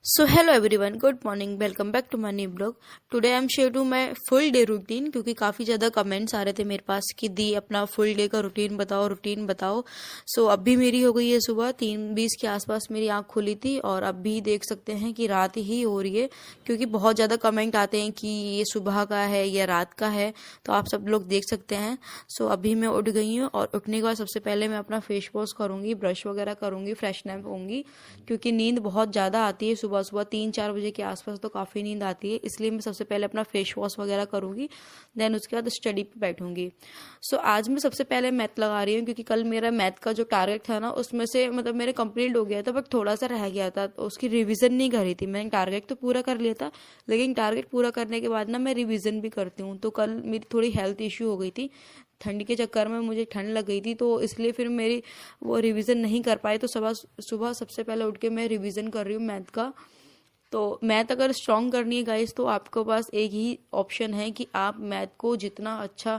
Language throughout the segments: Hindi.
So hello everyone, good morning, welcome back to my new blog. Today I am share to my full day routine क्योंकि काफ़ी ज़्यादा कमेंट्स आ रहे थे मेरे पास कि दी अपना फुल डे का रूटीन बताओ. सो अभी मेरी हो गई है सुबह 3:20 के आसपास मेरी आँख खुली थी और अभी देख सकते हैं कि रात ही हो रही है क्योंकि बहुत ज़्यादा कमेंट आते हैं कि ये सुबह का है या रात का है, तो आप सब लोग देख सकते हैं. सो अभी मैं उठ गई हूँ और उठने के बाद सबसे पहले मैं अपना फेस वॉश करूँगी, ब्रश वगैरह करूँगी, फ्रेशनअप होंगी क्योंकि नींद बहुत ज़्यादा आती है. सुबह सुबह 3-4 बजे के आसपास तो काफ़ी नींद आती है, इसलिए मैं सबसे पहले अपना फेस वॉश वगैरह करूँगी, देन उसके बाद स्टडी पे बैठूंगी. सो आज मैं सबसे पहले मैथ लगा रही हूँ क्योंकि कल मेरा मैथ का जो टारगेट था ना उसमें से मतलब मेरे कंप्लीट हो गया था बट थोड़ा सा रह गया था, तो उसकी रिवीजन नहीं करी थी. मैंने टारगेट तो पूरा कर लिया था लेकिन टारगेट पूरा करने के बाद ना मैं रिवीजन भी करती हूँ. तो कल मेरी थोड़ी हेल्थ इश्यू हो गई थी, ठंड के चक्कर में मुझे ठंड लग गई थी, तो इसलिए फिर मेरी वो रिवीजन नहीं कर पाई. तो सुबह सुबह सबसे पहले उठ के मैं रिवीजन कर रही हूँ मैथ का. तो मैथ अगर स्ट्रॉन्ग करनी है गाइस तो आपके पास एक ही ऑप्शन है कि आप मैथ को जितना अच्छा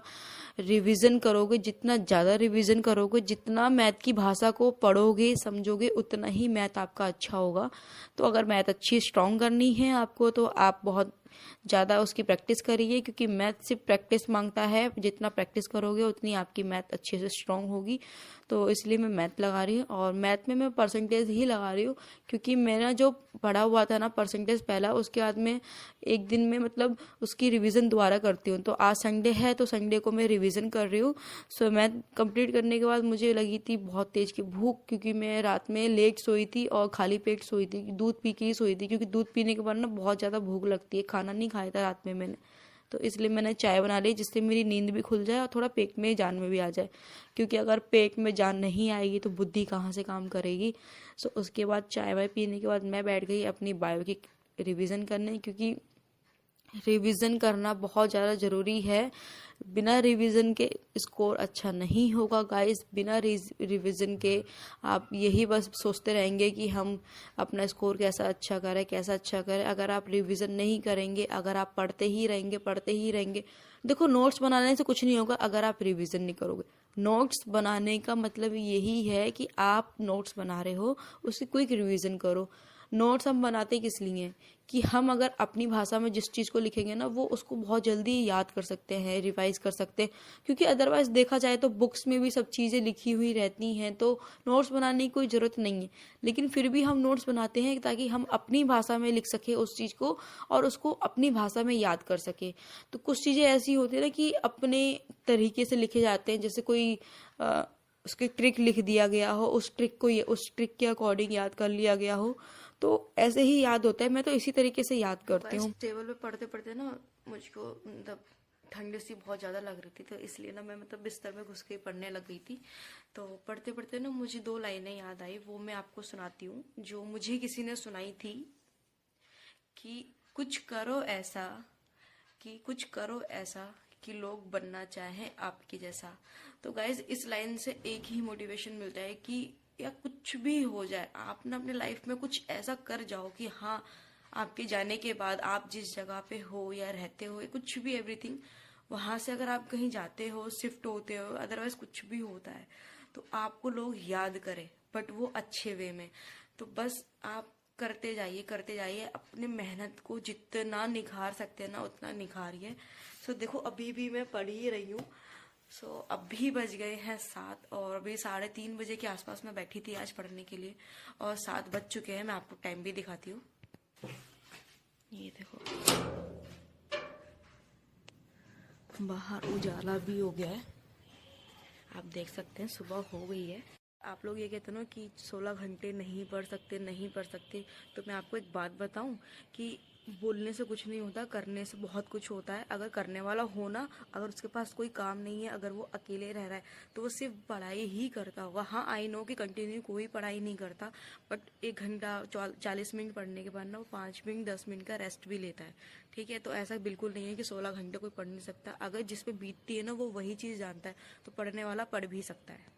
रिवीजन करोगे, जितना ज़्यादा रिवीजन करोगे, जितना मैथ की भाषा को पढ़ोगे समझोगे उतना ही मैथ आपका अच्छा होगा. तो अगर मैथ अच्छी स्ट्रॉन्ग करनी है आपको तो आप बहुत ज़्यादा उसकी प्रैक्टिस करिए क्योंकि मैथ सिर्फ प्रैक्टिस मांगता है. जितना प्रैक्टिस करोगे उतनी आपकी मैथ अच्छे से स्ट्रॉन्ग होगी. तो इसलिए मैं मैथ लगा रही हूँ और मैथ में मैं परसेंटेज ही लगा रही हूँ क्योंकि मेरा जो पढ़ा हुआ था ना परसेंटेज पहला, उसके बाद में एक दिन में मतलब उसकी रिवीजन दोबारा करती हूँ. तो आज संडे है तो संडे को मैं रिवीजन कर रही हूँ. सो मैथ कंप्लीट करने के बाद मुझे लगी थी बहुत तेज की भूख क्योंकि मैं रात में लेट सोई थी और खाली पेट सोई थी, दूध पी के ही सोई थी क्योंकि दूध पीने के बाद ना बहुत ज़्यादा भूख लगती है. खाना नहीं खाया था रात में मैंने, तो इसलिए मैंने चाय बना ली जिससे मेरी नींद भी खुल जाए और थोड़ा पेट में जान में भी आ जाए क्योंकि अगर पेट में जान नहीं आएगी तो बुद्धि कहाँ से काम करेगी. सो उसके बाद चाय वाय पीने के बाद मैं बैठ गई अपनी बायो की रिवीजन करने क्योंकि रिवीजन करना बहुत ज़्यादा ज़रूरी है. बिना रिवीजन के स्कोर अच्छा नहीं होगा गाइस. बिना रिवीजन के आप यही बस सोचते रहेंगे कि हम अपना स्कोर कैसा अच्छा करें. अगर आप रिवीजन नहीं करेंगे, अगर आप पढ़ते ही रहेंगे, देखो नोट्स बनाने से कुछ नहीं होगा अगर आप रिवीजन नहीं करोगे. नोट्स बनाने का मतलब यही है कि आप नोट्स बना रहे हो उसकी क्विक रिवीजन करो. नोट्स हम बनाते किस लिए कि हम अगर अपनी भाषा में जिस चीज़ को लिखेंगे ना वो उसको बहुत जल्दी याद कर सकते हैं, रिवाइज कर सकते हैं. क्योंकि अदरवाइज देखा जाए तो बुक्स में भी सब चीज़ें लिखी हुई रहती हैं तो नोट्स बनाने की कोई ज़रूरत नहीं है. लेकिन फिर भी हम नोट्स बनाते हैं ताकि हम अपनी भाषा में लिख सकें उस चीज़ को और उसको अपनी भाषा में याद कर सकें. तो कुछ चीज़ें ऐसी होती है ना कि अपने तरीके से लिखे जाते हैं, जैसे कोई उसकी ट्रिक लिख दिया गया हो, उस ट्रिक के अकॉर्डिंग याद कर लिया गया हो, तो ऐसे ही याद होता है. मैं तो इसी तरीके से याद करती हूँ. टेबल पे पढ़ते पढ़ते ना मुझको मतलब ठंड सी बहुत ज़्यादा लग रही थी तो इसलिए ना मैं मतलब बिस्तर में घुस के पढ़ने लग गई थी. तो पढ़ते पढ़ते ना मुझे 2 लाइनें याद आई, वो मैं आपको सुनाती हूँ जो मुझे किसी ने सुनाई थी कि कुछ करो ऐसा कि लोग बनना चाहें आपके जैसा. तो गाइज इस लाइन से एक ही मोटिवेशन मिलता है कि या कुछ भी हो जाए आप ना अपने लाइफ में कुछ ऐसा कर जाओ कि हाँ आपके जाने के बाद आप जिस जगह पे हो या रहते हो कुछ भी एवरीथिंग वहां से अगर आप कहीं जाते हो, शिफ्ट होते हो, अदरवाइज कुछ भी होता है तो आपको लोग याद करें बट वो अच्छे वे में. तो बस आप करते जाइए अपने मेहनत को जितना निखार सकते हैं ना उतना निखारिए. सो देखो अभी भी मैं पढ़ ही रही हूँ. सो अभी बज गए हैं 7 और अभी 3:30 बजे के आसपास मैं बैठी थी आज पढ़ने के लिए और 7 बज चुके हैं. मैं आपको टाइम भी दिखाती हूँ, ये देखो बाहर उजाला भी हो गया है, आप देख सकते हैं सुबह हो गई है. आप लोग ये कहते हो ना कि 16 घंटे नहीं पढ़ सकते, तो मैं आपको एक बात बताऊं कि बोलने से कुछ नहीं होता, करने से बहुत कुछ होता है. अगर करने वाला हो ना, अगर उसके पास कोई काम नहीं है, अगर वो अकेले रह रहा है तो वो सिर्फ पढ़ाई ही करता होगा. हाँ आई नो कि कंटिन्यू कोई पढ़ाई नहीं करता बट 1 घंटा 40 मिनट पढ़ने के बाद ना वो 5 मिनट 10 मिनट का रेस्ट भी लेता है. ठीक है, तो ऐसा बिल्कुल नहीं है कि 16 घंटे कोई पढ़ नहीं सकता. अगर जिस पे बीतती है ना वो वही चीज़ जानता है, तो पढ़ने वाला पढ़ भी सकता है.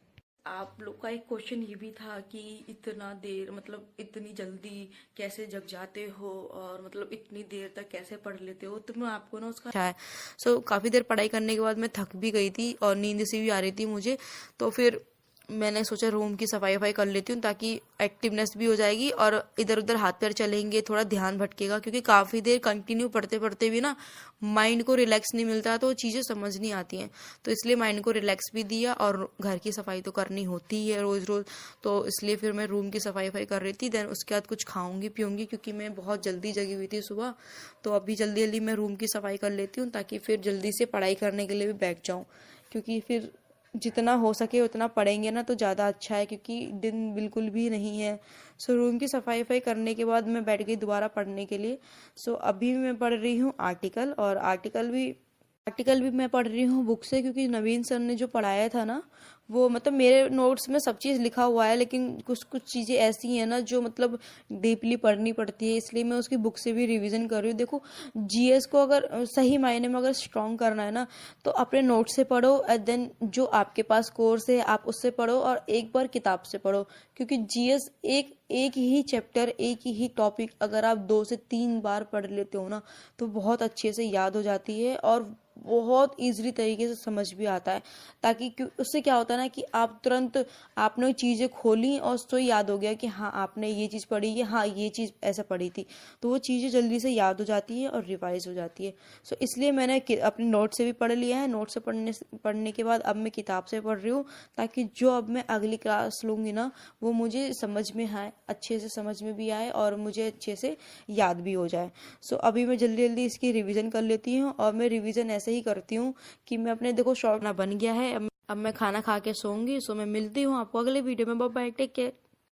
आप लोग का एक क्वेश्चन ये भी था कि इतना देर मतलब इतनी जल्दी कैसे जग जाते हो और मतलब इतनी देर तक कैसे पढ़ लेते हो. तो मैं आपको ना उसका है. सो काफ़ी देर पढ़ाई करने के बाद मैं थक भी गई थी और नींद सी भी आ रही थी मुझे. तो फिर मैंने सोचा रूम की सफाई वफाई कर लेती हूँ ताकि एक्टिवनेस भी हो जाएगी और इधर उधर हाथ पैर चलेंगे, थोड़ा ध्यान भटकेगा, क्योंकि काफ़ी देर कंटिन्यू पढ़ते पढ़ते भी ना माइंड को रिलैक्स नहीं मिलता, तो चीज़ें समझ नहीं आती हैं। तो इसलिए माइंड को रिलैक्स भी दिया, और घर की सफाई तो करनी होती ही है रोज़ रोज़, तो इसलिए फिर मैं रूम की सफाई वफाई कर रही थी। देन उसके बाद कुछ खाऊंगी पीऊँगी, क्योंकि मैं बहुत जल्दी जगी हुई थी सुबह, तो अभी जल्दी जल्दी मैं रूम की सफाई कर लेती हूँ ताकि फिर जल्दी से पढ़ाई करने के लिए भी बैठ जाऊँ, क्योंकि फिर जितना हो सके उतना पढ़ेंगे ना तो ज़्यादा अच्छा है, क्योंकि दिन बिल्कुल भी नहीं है। सो रूम की सफाई वफाई करने के बाद मैं बैठ गई दोबारा पढ़ने के लिए। सो अभी मैं पढ़ रही हूँ आर्टिकल, और आर्टिकल भी मैं पढ़ रही हूँ बुक से, क्योंकि नवीन सर ने जो पढ़ाया था ना, वो मतलब मेरे नोट्स में सब चीज़ लिखा हुआ है, लेकिन कुछ कुछ चीज़ें ऐसी हैं ना जो मतलब डीपली पढ़नी पड़ती है, इसलिए मैं उसकी बुक से भी रिवीजन कर रही हूँ। देखो, जीएस को अगर सही मायने में अगर स्ट्रॉन्ग करना है ना, तो अपने नोट से पढ़ो, एंड देन जो आपके पास कोर्स है आप उससे पढ़ो, और एक बार किताब से पढ़ो, क्योंकि जीएस एक ही चैप्टर, एक ही टॉपिक अगर आप 2 से 3 बार पढ़ लेते हो ना, तो बहुत अच्छे से याद हो जाती है और बहुत इजीली तरीके से समझ भी आता है। ताकि उससे क्या होता है ना कि आप तुरंत आपने चीज़ें खोली और उसको याद हो गया कि हाँ आपने ये चीज़ पढ़ी है, हाँ ये चीज़ ऐसा पढ़ी थी, तो वो चीज़ें जल्दी से याद हो जाती है और रिवाइज हो जाती है। सो इसलिए मैंने अपने नोट से भी पढ़ लिया है। नोट से पढ़ने के बाद अब मैं किताब से पढ़ रही हूँ, ताकि जो अब मैं अगली क्लास लूँगी ना, वो मुझे समझ में आए, अच्छे से समझ में भी आए और मुझे अच्छे से याद भी हो जाए। सो अभी मैं जल्दी जल्दी इसकी रिवीजन कर लेती हूँ, और मैं रिवीजन ऐसे ही करती हूँ कि मैं अपने, देखो शॉर्ट ना बन गया है, अब मैं खाना खा के सोऊंगी। सो मैं मिलती हूँ आपको अगले वीडियो में। Bye bye, take care.